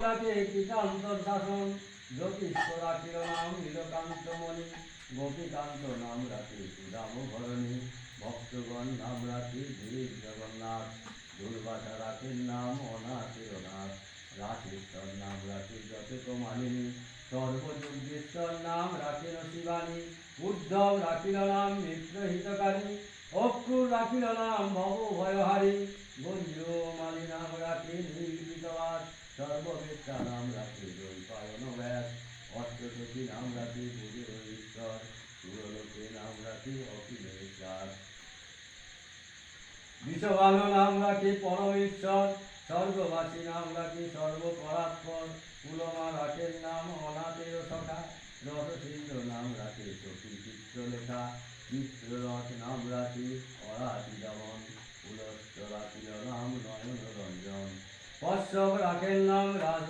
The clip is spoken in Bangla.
কৃতান্তর শাসন জ্যোতিষ্ক রাখিল নাম নীলকান্ত মণি গোপীকান্ত নাম রাখি সুদাম ভরণী ভক্তগণ নাম রাখি ধীর জগন্নাথ দুর্বাসা রাখেন নাম অনাথের নাথ রাখেশ্বর নাম রাখি যতক মালিনী সর্বযুগেশ্বর নাম রাখেন শিবানী উদ্ধব রাখিল নাম মিত্রহিতকারী অক্ষুর রাখিল নাম ভব ভয়হারী গুঞ্জমালী নাম রাখি নীলবিতবাস সর্ববেত্তা নাম রাখি দ্বৈপায়ন ব্যাস অষ্টসখী নাম রাখি বুধের ঈশ্বর সুরলোকে নাম রাখি অখিলেশ্বর বিশ্বভানু নাম রাখি পরমেশ্বর স্বর্গবাসী নাম রাখি সর্বপরাৎপর কুলমা রাখের নাম অনাথের সখা রসসিন্ধু নাম রাখি সখী চিত্রলেখা চিত্ররথ নাম রাখি অরাতি দমন পুলস্ত রাখিল নাম নয়ন রঞ্জন কশ্যপ রাখের নাম রাজ